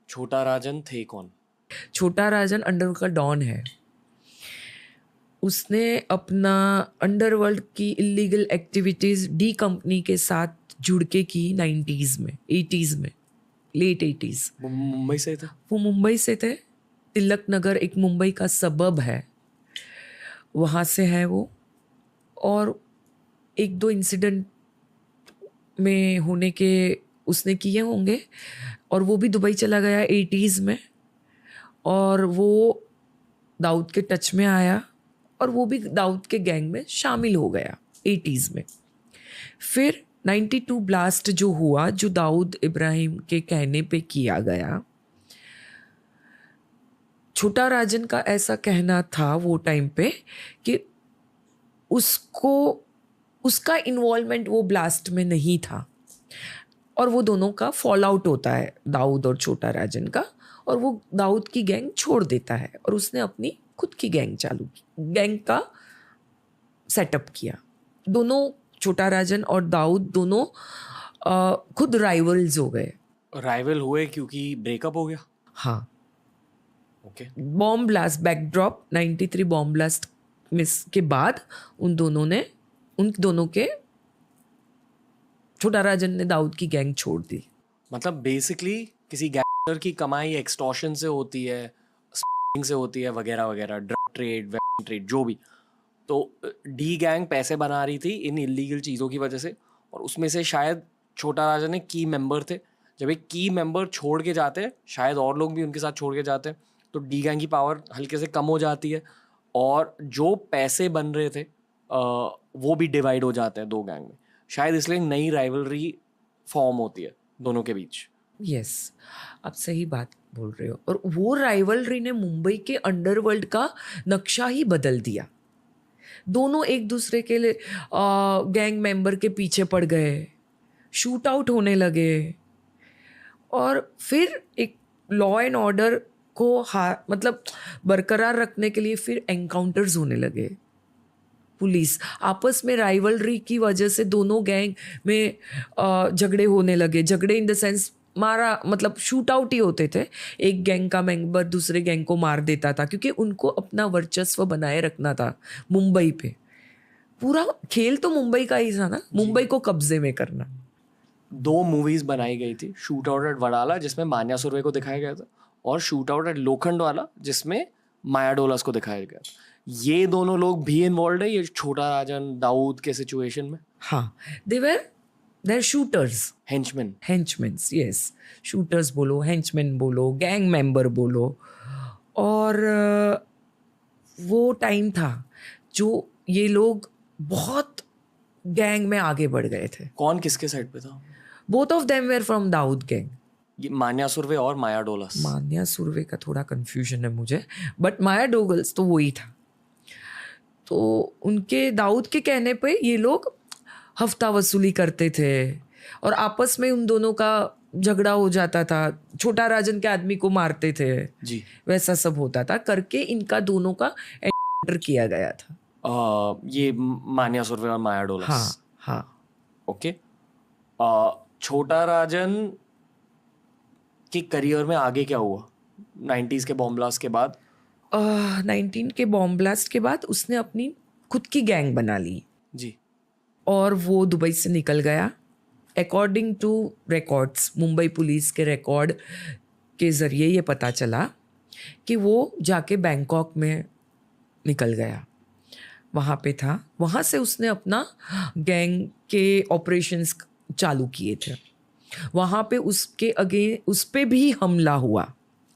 छोटा राजन थे कौन? छोटा राजन अंडरवर्ल्ड का डॉन है। उसने अपना अंडरवर्ल्ड की इलीगल एक्टिविटीज डी कंपनी के साथ जुड़ के की 90s में, 80s में, लेट 80s। वो मुंबई से थे? वो मुंबई से थे। तिलक नगर एक मुंबई का सबब है, वहाँ से है वो। और एक दो इंसिडेंट में होने के उसने किए होंगे, और वो भी दुबई चला गया 80s में, और वो दाऊद के टच में आया और वो भी दाऊद के गैंग में शामिल हो गया 80s में। फिर 92 ब्लास्ट जो हुआ, जो दाऊद इब्राहिम के कहने पे किया गया, छोटा राजन का ऐसा कहना था वो टाइम पे कि उसको उसका इन्वॉल्वमेंट वो ब्लास्ट में नहीं था, और वो दोनों का फॉल आउट होता है, दाऊद और छोटा राजन का, और वो दाऊद की गैंग छोड़ देता है और उसने अपनी खुद की गैंग चालू की, गैंग का सेटअप किया। दोनों, छोटा राजन और दाऊद दोनों खुद राइवल्स हो गए। राइवल हुए क्योंकि ब्रेकअप हो गया? हाँ। Okay. Bomb blast, backdrop 93 bomb blast miss के बाद उन दोनों के छोटा राजन ने दाऊद की गैंग छोड़ दी। मतलब बेसिकली किसी गैंगस्टर की कमाई एक्सटॉर्शन से होती है, स्मगलिंग से होती है, वगैरह वगैरह, ड्रग ट्रेड, वेपन ट्रेड, जो भी। तो डी गैंग पैसे बना रही थी इन इलीगल चीज़ों की वजह से, और उसमें से शायद छोटा राजन एक की मेंबर थे। जब एक की मेंबर छोड़ के जाते हैं, शायद और लोग भी उनके साथ छोड़ के जाते हैं, तो डी गैंग की पावर हल्के से कम हो जाती है, और जो पैसे बन रहे थे वो भी डिवाइड हो जाते हैं दो गैंग में। शायद इसलिए नई राइवलरी फॉर्म होती है दोनों के बीच। यस, आप सही बात बोल रहे हो। और वो राइवलरी ने मुंबई के अंडरवर्ल्ड का नक्शा ही बदल दिया। दोनों एक दूसरे के लिए गैंग मेंबर के पीछे पड़ गए, शूट आउट होने लगे, और फिर एक लॉ एंड ऑर्डर को मतलब बरकरार रखने के लिए फिर एनकाउंटर्स होने लगे। पुलिस आपस में राइवलरी की वजह से दोनों गैंग में झगड़े होने लगे। झगड़े इन द सेंस, मारा मतलब शूट आउट ही होते थे। एक गैंग का मेंबर दूसरे गैंग को मार देता था, क्योंकि उनको अपना वर्चस्व बनाए रखना था मुंबई पे। पूरा खेल तो मुंबई का ही था ना, मुंबई को कब्जे में करना। दो मूवीज बनाई गई थी, शूट आउट एट वडाला जिसमें मान्या सुरवे को दिखाया गया था, और शूट आउट एट लोखंड वाला जिसमें माया डोलस को दिखाया गया था। ये दोनों लोग भी इन्वॉल्व है ये छोटा राजन दाऊद के सिचुएशन में? हाँ, देर शूटर्स, हेंचमैन, यस। शूटर्स बोलो, हेंचमैन बोलो, गैंग मेंबर बोलो। और वो टाइम था जो ये लोग बहुत गैंग में आगे बढ़ गए थे। कौन किसके साइड पे था? Both of them were from Dawood gang. ये मान्या सुरवे और माया डोलस? मान्या सुरवे का थोड़ा कंफ्यूजन है मुझे, बट माया डोगल्स तो वही था। तो उनके दाऊद के कहने पे ये लोग हफ्ता वसूली करते थे, और आपस में उन दोनों का झगड़ा हो जाता था। छोटा राजन के आदमी को मारते थे जी, वैसा सब होता था करके इनका दोनों का एंटर किया गया था। ये मान्या सुरवे और माया डोलस? हाँ हाँ। ओके। छोटा राजन के करियर में आगे क्या हुआ 90s के बॉम्ब ब्लास्ट के बाद? 19 के बॉम्ब ब्लास्ट के बाद उसने अपनी खुद की गैंग बना ली जी, और वो दुबई से निकल गया। According to records, Mumbai police के रिकॉर्ड के ज़रिए ये पता चला कि वो जाके बैंकॉक में निकल गया, वहाँ पे था। वहाँ से उसने अपना गैंग के ऑपरेशंस चालू किए थे। वहाँ पे उस पे भी हमला हुआ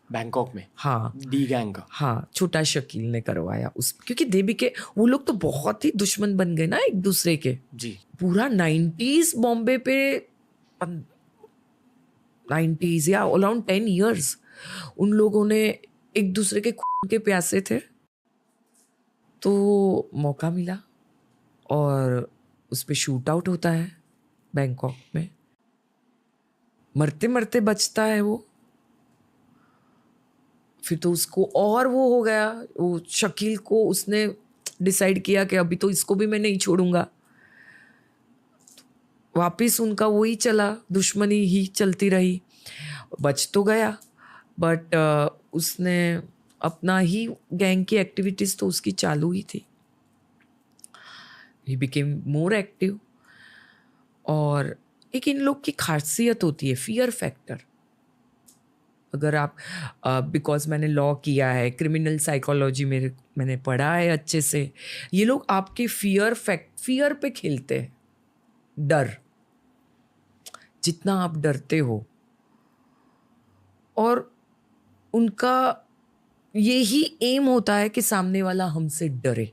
बैंकॉक में। हाँ, डी गैंग का। हाँ, छोटा शकील ने करवाया क्योंकि देवी के वो लोग तो बहुत ही दुश्मन बन गए ना एक दूसरे के। जी, पूरा 90s बॉम्बे पे, 90s या अराउंड 10 years उन लोगों ने एक दूसरे के खून के प्यासे थे। तो मौका मिला और उस पे शूट आउट होता है बैंकॉक में। मरते मरते बचता है वो। फिर तो उसको और वो हो गया, वो शकील को उसने डिसाइड किया कि अभी तो इसको भी मैं नहीं छोड़ूंगा। वापिस उनका वही चला, दुश्मनी ही चलती रही। बच तो गया, बट उसने अपना ही गैंग की एक्टिविटीज़ तो उसकी चालू ही थी. He became more active. और एक इन लोग की खासियत होती है फियर फैक्टर. अगर आप बिकॉज मैंने लॉ किया है, क्रिमिनल साइकोलॉजी मैंने पढ़ा है अच्छे से, ये लोग आपके फियर पे खेलते हैं. डर, जितना आप डरते हो, और उनका यही एम होता है कि सामने वाला हमसे डरे.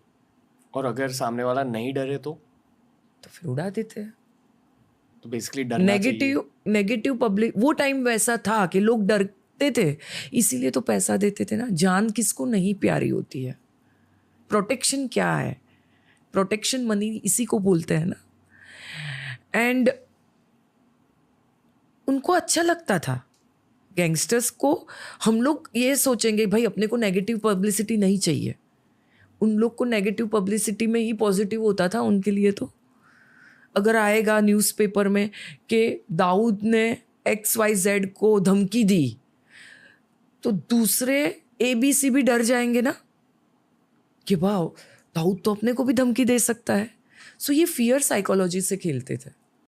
और अगर सामने वाला नहीं डरे तो फिर उड़ा देते हैं. बेसिकली डरना चाहिए. नेगेटिव पब्लिक, वो टाइम वैसा था कि लोग डरते थे, इसीलिए तो पैसा देते थे ना. जान किसको नहीं प्यारी होती है. प्रोटेक्शन क्या है? प्रोटेक्शन मनी इसी को बोलते हैं ना. एंड उनको अच्छा लगता था गैंगस्टर्स को. हम लोग ये सोचेंगे भाई अपने को नेगेटिव पब्लिसिटी नहीं चाहिए. उन लोग को नेगेटिव पब्लिसिटी में ही पॉजिटिव होता था उनके लिए. तो अगर आएगा न्यूज़पेपर में कि दाऊद ने XYZ को धमकी दी, तो दूसरे ABC भी डर जाएंगे ना कि वाह, दाऊद तो अपने को भी धमकी दे सकता है. सो ये फियर साइकोलॉजी से खेलते थे.